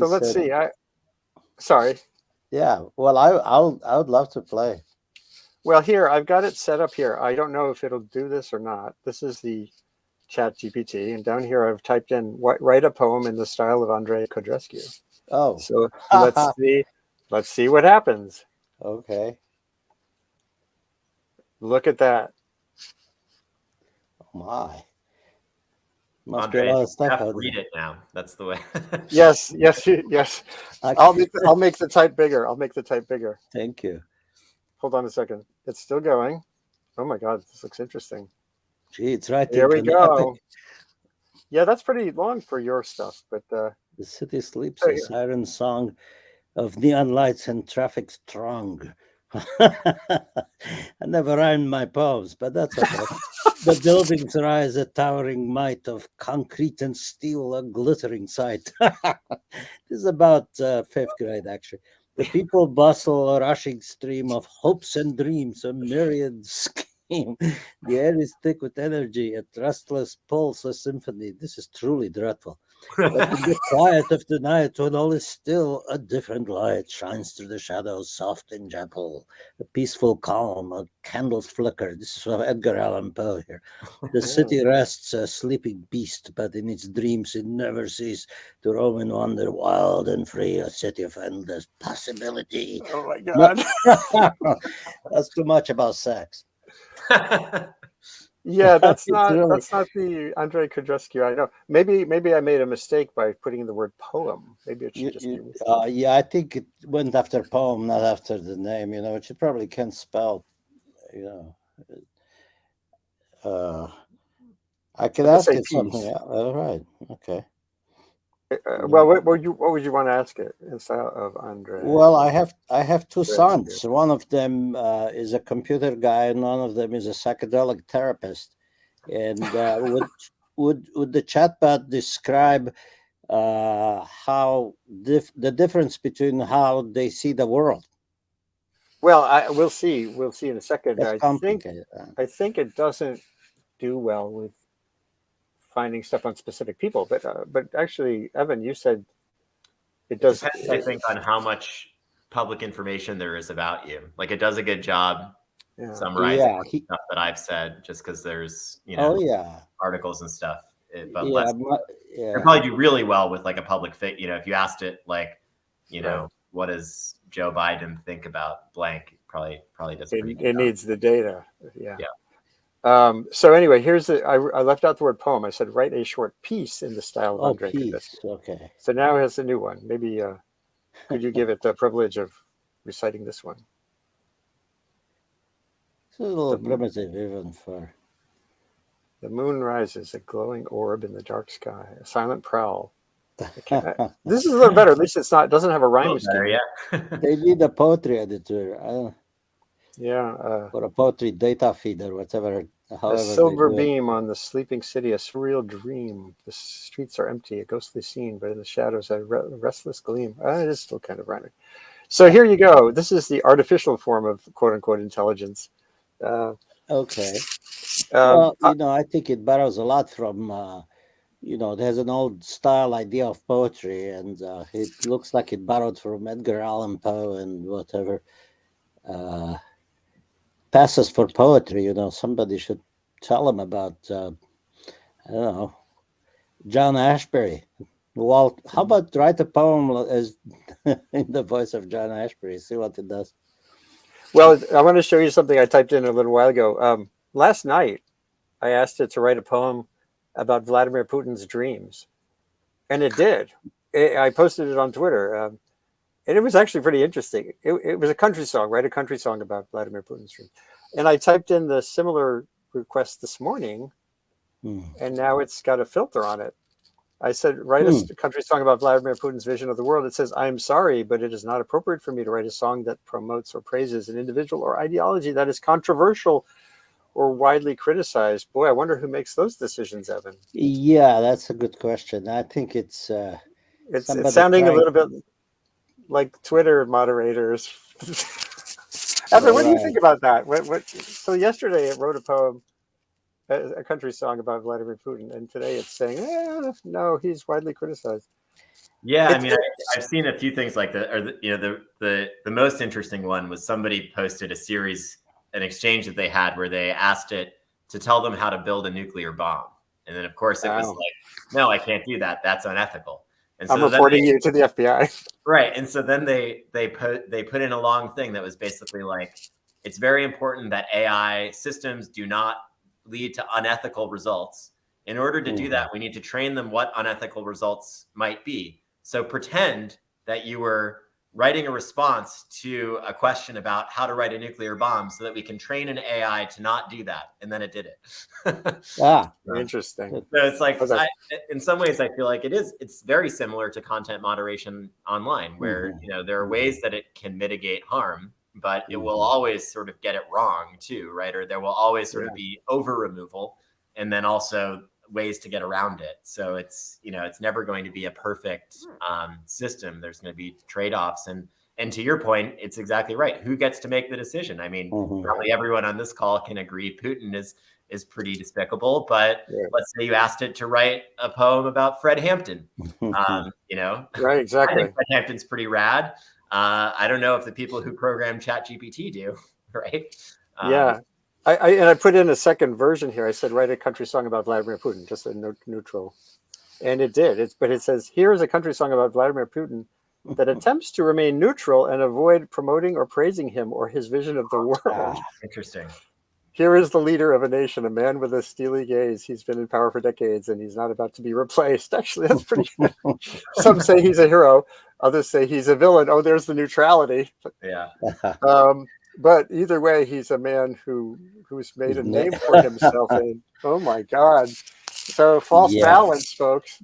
So let's see. Sorry. Yeah. Well, I would love to play. Well, here I've got it set up here. I don't know if it'll do this or not. This is the Chat GPT, and down here I've typed in write a poem in the style of Andrei Codrescu. Oh. So let's see what happens. Okay. Look at that. Oh my. Must Andre, be a lot of you stuff have to out read there. it now. That's the way. Yes. Okay. I'll make the type bigger. I'll make the type bigger. Thank you. Hold on a second. It's still going. Oh my God, this looks interesting. Gee, it's right Here in we go. Connecticut. Yeah, that's pretty long for your stuff, but The city sleeps, so a siren song of neon lights and traffic strong. I never rhymed my poems, but that's okay. The buildings rise, a towering might of concrete and steel, a glittering sight. This is about fifth grade, actually. The people bustle, a rushing stream of hopes and dreams, a myriad scheme. The air is thick with energy, a restless pulse, a symphony. This is truly dreadful. But in the quiet of the night, when all is still, a different light shines through the shadows, soft and gentle. A peaceful calm, a candle's flicker. This is from Edgar Allan Poe here. The city rests, a sleeping beast, but in its dreams it never ceases to roam and wander, wild and free, a city of endless possibility. oh my No, God. that's too much about sex. Yeah, It's really, that's not the Andrei Codrescu I know. Maybe I made a mistake by putting in the word poem. Maybe it should just be. yeah, I think it went after poem, not after the name, which you probably can't spell, you know. Uh, I could Let's ask say it something. peace. All right. Okay. Well, what would you want to ask it instead of Andrei Well, I have two Codrescu? sons. One of them is a computer guy, and one of them is a psychedelic therapist. And would the chatbot describe how the difference between how they see the world? Well, we'll see. We'll see in a second. That's complicated. I think it doesn't do well with finding stuff on specific people, but actually, Evan, you said it It does. depends, I think, on how much public information there is about you. Like, it does a good job Yeah. summarizing Yeah. stuff that I've said, just because there's Oh yeah. articles and stuff. But Yeah. less. Yeah. It'd probably do really well with like a public if you asked it like, Right. what does Joe Biden think about blank? Probably does a pretty good It job. needs the data. Yeah. Yeah. So anyway, I left out the word poem. I said write a short piece in the style of Oh, Andrei peace. Codrescu. Okay. So now it has a new one. Maybe could you give it the privilege of reciting this one? It's a little The, primitive even for. the moon rises, a glowing orb in the dark sky, a silent prowl. This is a little better. At least it doesn't have a A rhyme little better, scheme. yeah. They need a poetry editor. Yeah. Or a poetry data feed or whatever, A however they silver do it. beam on the sleeping city, a surreal dream. The streets are empty, a ghostly scene, but in the shadows a restless gleam. It is still kind of rhyming. So here you go. This is the artificial form of quote unquote intelligence. Okay. Um, Well, I think it borrows a lot from, there's an old style idea of poetry, and it looks like it borrowed from Edgar Allan Poe and whatever. Passes for poetry, somebody should tell him about, I don't know, John Ashbery. How about write a poem as in the voice of John Ashbery? See what it does. well, I want to show you something I typed in a little while ago. Last night, I asked it to write a poem about Vladimir Putin's dreams, and it did. I posted it on Twitter, and it was actually pretty interesting. It was a country song, write a country song about Vladimir Putin's dreams. And I typed in the similar request this morning, and now it's got a filter on it. I said, write a country song about Vladimir Putin's vision of the world. It says, I'm sorry, but it is not appropriate for me to write a song that promotes or praises an individual or ideology that is controversial or widely criticized. Boy, I wonder who makes those decisions, Evan. Yeah, that's a good question. I think it's sounding a little bit like Twitter moderators. Evan, what do you think about that? So yesterday it wrote a poem, a country song about Vladimir Putin, and today it's saying, no, he's widely criticized. Yeah, I mean, I've seen a few things like that. Or the most interesting one was somebody posted an exchange that they had where they asked it to tell them how to build a nuclear bomb, and then of course it was Wow. like, no, I can't do that. That's unethical. And I'm so then reporting you to the FBI. right, and so then they put in a long thing that was basically like, it's very important that AI systems do not lead to unethical results. In order to do that, we need to train them what unethical results might be. So pretend that you were writing a response to a question about how to write a nuclear bomb so that we can train an AI to not do that. And then it did it. Interesting. So it's like, Okay. in some ways, I feel like it's very similar to content moderation online, where there are ways that it can mitigate harm, but it will always sort of get it wrong too, right? Or there will always sort of be over removal, and then also ways to get around it. So it's never going to be a perfect system. There's going to be trade-offs, and to your point, it's exactly right. Who gets to make the decision? I mean, probably everyone on this call can agree Putin is pretty despicable, but let's say you asked it to write a poem about Fred Hampton. Right, exactly. I think Fred Hampton's pretty rad. I don't know if the people who program ChatGPT do, right? Yeah. I put in a second version here. I said, write a country song about Vladimir Putin, just a neutral. And it did. But it says, here is a country song about Vladimir Putin that attempts to remain neutral and avoid promoting or praising him or his vision of the world. Interesting. Here is the leader of a nation, a man with a steely gaze. He's been in power for decades, and he's not about to be replaced. Actually, that's pretty good. Some say he's a hero. Others say he's a villain. Oh, there's the neutrality. Yeah. But either way, he's a man who's made a name for himself. And oh my God! So false balance, folks.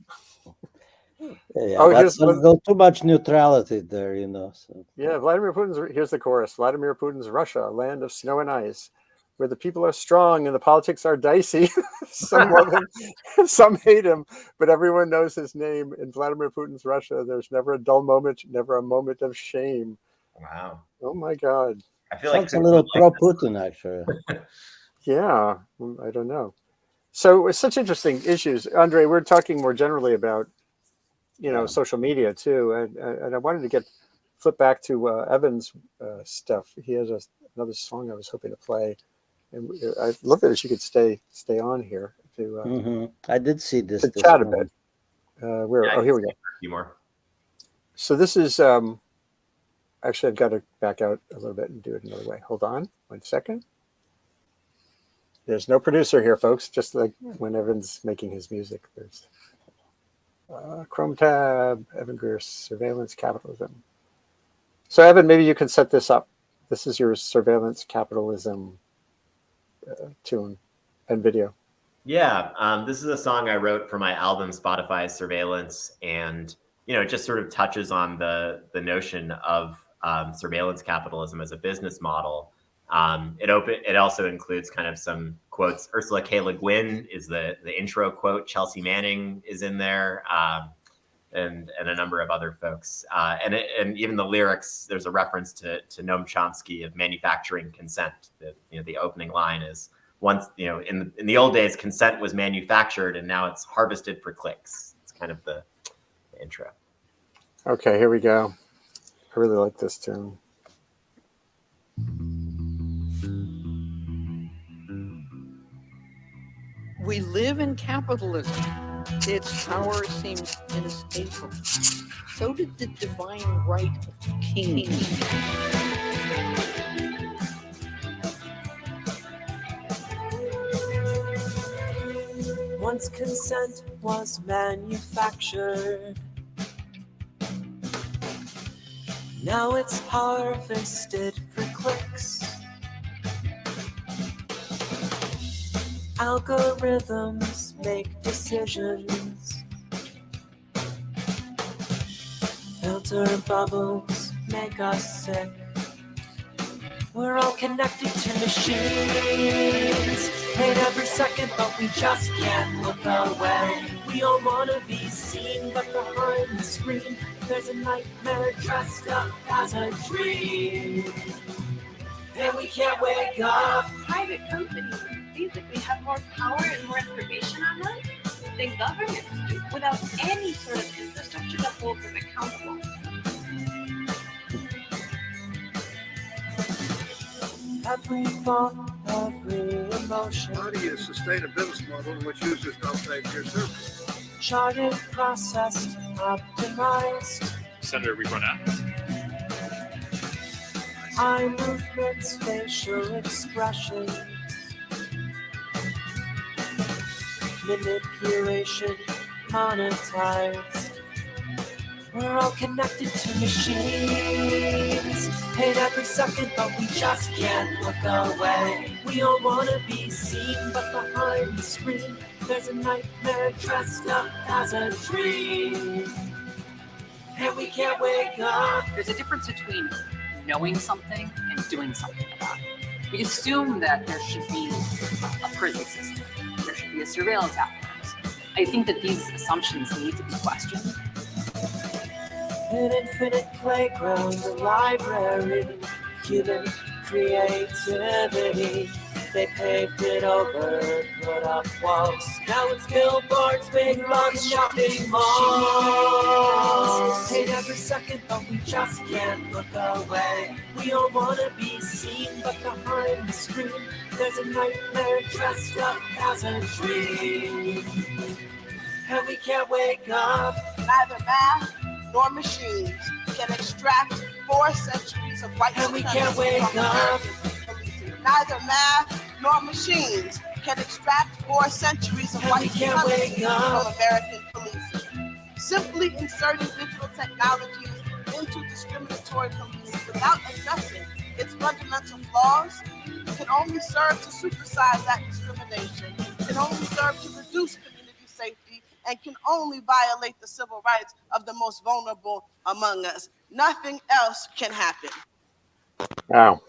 That's a little too much neutrality there, So. Yeah, Vladimir Putin's. Here's the chorus: Vladimir Putin's Russia, a land of snow and ice, where the people are strong and the politics are dicey. Some love him, some hate him, but everyone knows his name. In Vladimir Putin's Russia, there's never a dull moment, never a moment of shame. Wow. Oh my God. I feel Sounds a little pro-Putin, actually. Yeah, I don't know. So it's such interesting issues. Andre, we're talking more generally about, social media too. And I wanted to flip back to Evan's stuff. He has another song I was hoping to play. And I'd love it if you could stay on here to I did see this. To chat a bit. Here we go. A few more. So this is actually, I've got to back out a little bit and do it another way. Hold on 1 second. There's no producer here, folks. Just like when Evan's making his music, there's Chrome tab, Evan Greer's Surveillance Capitalism. So Evan, maybe you can set this up. This is your Surveillance Capitalism tune and video. Yeah, this is a song I wrote for my album Spotify Surveillance, and it just sort of touches on the notion of surveillance capitalism as a business model. It also includes kind of some quotes. Ursula K. Le Guin is the intro quote. Chelsea Manning is in there, and a number of other folks. And even the lyrics, there's a reference to Noam Chomsky of manufacturing consent. The opening line is, once in the old days, consent was manufactured, and now it's harvested for clicks. It's kind of the intro. Okay, here we go. I really like this tune. We live in capitalism. Its power seems inescapable. So did the divine right of the king. Once consent was manufactured. Now it's harvested for clicks. Algorithms make decisions. Filter bubbles make us sick. We're all connected to machines. Paid every second, but we just can't look away. We all want to be seen, but behind the screen, there's a nightmare dressed up as a dream. And we can't wake up. Private companies basically have more power and more information on us than governments do, without any sort of infrastructure that holds them accountable. Every thought, every emotion. How do you sustain a business model in which users don't pay for your service? Charted, processed, optimized. Senator, we run out. Eye movements, facial expressions. Manipulation, monetized. We're all connected to machines. Paid every second, but we just can't look away. We all wanna be seen, but behind the screen, there's a nightmare dressed up as a dream. And we can't wake up. There's a difference between knowing something and doing something about it. We assume that there should be a prison system. There should be a surveillance apparatus. I think that these assumptions need to be questioned. An infinite playground, a library, human creativity. They paved it over, put up walls. Now it's billboards, big bucks, shopping malls. Paid every second, but we just can't look away. We all wanna be seen, but behind the screen, there's a nightmare dressed up as a dream. And we can't wake up. Neither math nor machines can extract 4 centuries of white And we supremacy can't wake from up. American policing. Neither math nor machines can extract 4 centuries of And white we can't supremacy wake up. from American policing. Simply inserting digital technologies into discriminatory policing without addressing its fundamental flaws can only serve to supersize that discrimination, can only serve to reduce community safety, and can only violate the civil rights of the most vulnerable among us. Nothing else can happen. Wow.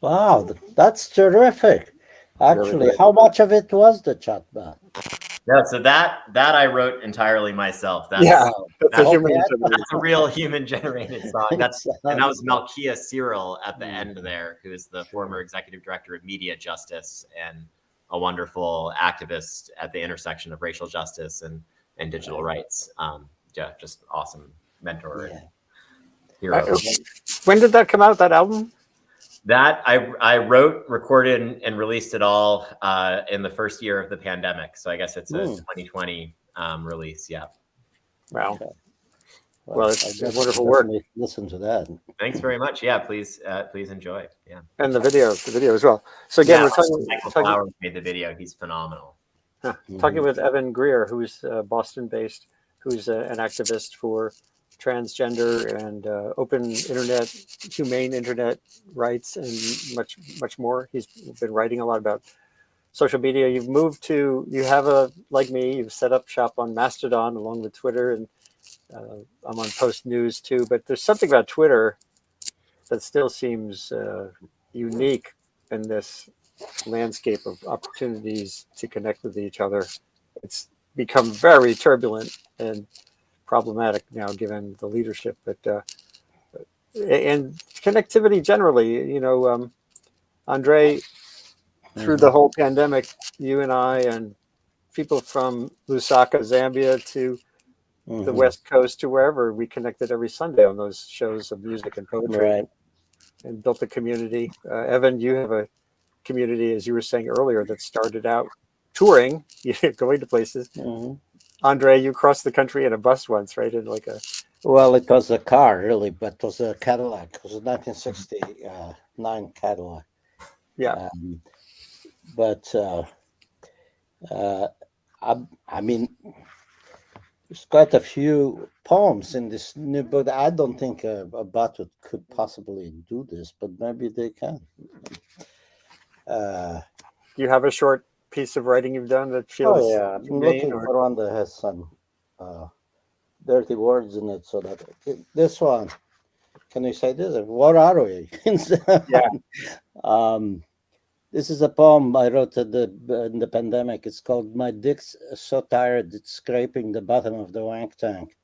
Wow, that's terrific. Actually, how much of it was the chatbot? Yeah, so that I wrote entirely myself. That's, Yeah, that's a that's, human. that's a real human generated song. And that was Malkia Cyril at the end there, who is the former executive director of Media Justice and a wonderful activist at the intersection of racial justice and digital rights. Yeah, just awesome mentor and hero. When did that come out, that album? That I wrote, recorded, and released it all in the first year of the pandemic. So I guess it's a 2020 release. Yeah. Wow. Okay. Well, it's wonderful work. Listen to that. Thanks very much. Yeah, please enjoy. Yeah. And the video as well. So again, we're talking. Michael Flowers made the video. He's phenomenal. Talking with Evan Greer, who's Boston-based, who's an activist for transgender and open internet, humane internet rights, and much more. He's been writing a lot about social media. You've like me, you've set up shop on Mastodon along with Twitter, and I'm on Post News too. But there's something about Twitter that still seems unique in this landscape of opportunities to connect with each other. It's become very turbulent and problematic now, given the leadership, but and connectivity generally. Andre, through the whole pandemic, you and I and people from Lusaka, Zambia, to the West Coast, to wherever, we connected every Sunday on those shows of music and poetry, and built a community. Evan, you have a community, as you were saying earlier, that started out touring, going to places. Andre, you crossed the country in a bus once, right? Well, it was a car, really, but it was a Cadillac. It was a 1969 Cadillac. Yeah. I mean, there's quite a few poems in this new book. I don't think a bot could possibly do this, but maybe they can. Do you have a short piece of writing you've done that feels I'm looking for one that has some dirty words in it, so that this one, can you say this? What are we? This is a poem I wrote in the pandemic. It's called "My Dick's So Tired It's Scraping the Bottom of the Wank Tank."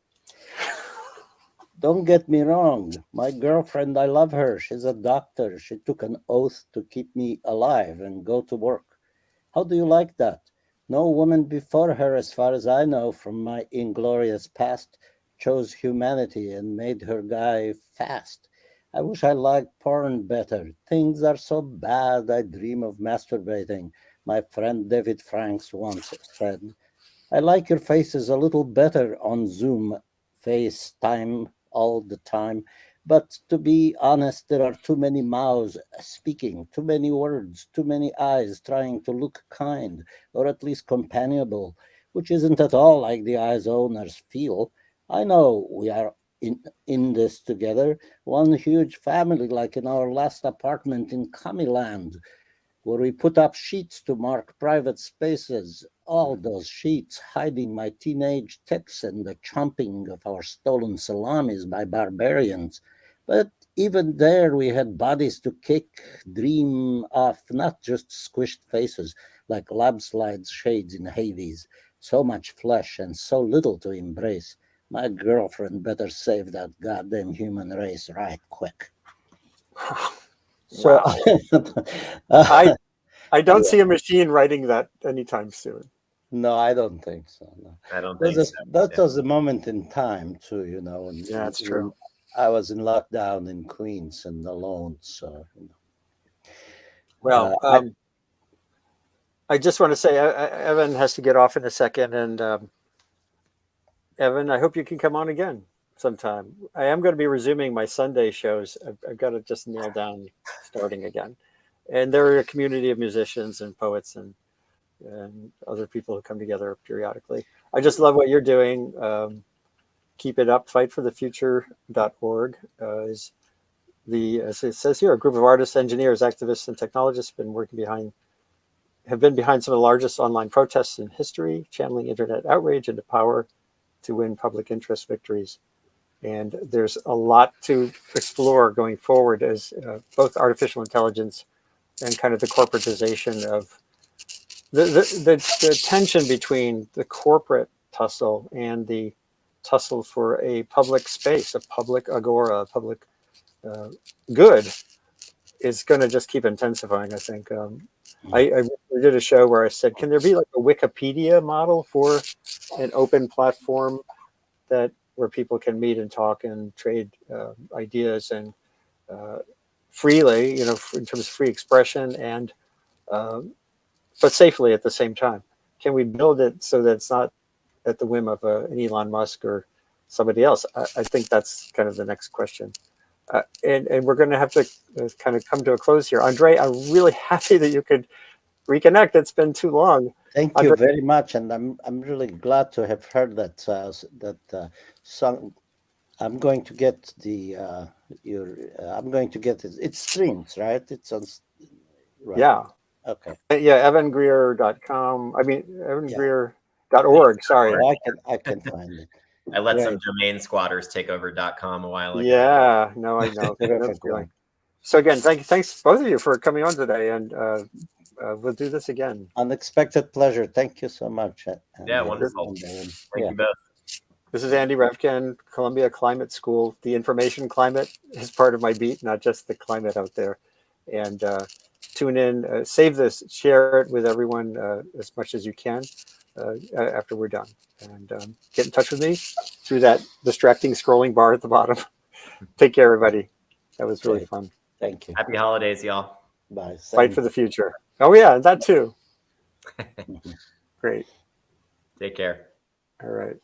Don't get me wrong. My girlfriend, I love her. She's a doctor. She took an oath to keep me alive and go to work. How do you like that? No woman before her, as far as I know from my inglorious past, chose humanity and made her guy fast. I wish I liked porn better. Things are so bad I dream of masturbating, my friend David Franks once said. I like your faces a little better on Zoom, FaceTime all the time. But to be honest, there are too many mouths speaking, too many words, too many eyes trying to look kind, or at least companionable, which isn't at all like the eyes owners feel. I know we are in this together, one huge family like in our last apartment in Kamiland where we put up sheets to mark private spaces, all those sheets hiding my teenage tics and the chomping of our stolen salamis by barbarians. But even there, we had bodies to kick, dream of, not just squished faces like lab-slide shades in Hades. So much flesh and so little to embrace. My girlfriend better save that goddamn human race right quick. So, I don't see a machine writing that anytime soon. no, I don't think so. No, I don't think so. that was a moment in time too. You know, when, Yeah, that's true. when I was in lockdown in Queens and alone. So, Well, I just want to say Evan has to get off in a second, and Evan, I hope you can come on again sometime. I am going to be resuming my Sunday shows. I've got to just nail down starting again. And they're a community of musicians and poets and other people who come together periodically. I just love what you're doing. Keep it up. Fightforthefuture.org is as it says here, a group of artists, engineers, activists, and technologists have been behind some of the largest online protests in history, channeling internet outrage into power to win public interest victories. And there's a lot to explore going forward as both artificial intelligence and kind of the corporatization of the tension between the corporate tussle and the tussle for a public space, a public agora, a public good is going to just keep intensifying, I think. I did a show where I said, can there be like a Wikipedia model for an open platform where people can meet and talk and trade ideas and freely, in terms of free expression and but safely at the same time? Can we build it so that it's not at the whim of an Elon Musk or somebody else? I think that's kind of the next question. And we're going to have to kind of come to a close here. Andre, I'm really happy that you could reconnect. It's been too long. Thank you very much, and I'm really glad to have heard that song. I'm going to get I'm going to get it. It streams, right? It's on. Right. Yeah. Okay. Yeah, evangreer.com. I mean, evangreer.org. Sorry. I can find it. I let some domain squatters take over .com a while ago. Yeah, no, I know. So again, thanks both of you for coming on today, and we'll do this again. Unexpected pleasure. Thank you so much. Yeah, wonderful. Thank you both. This is Andy Revkin, Columbia Climate School. The information climate is part of my beat, not just the climate out there. And tune in, save this, share it with everyone as much as you can after we're done. And get in touch with me through that distracting scrolling bar at the bottom. Take care, everybody. That was really fun. Thank you. Happy holidays, y'all. Bye. Fight for the future. Oh, yeah, that too. Great. Take care. All right.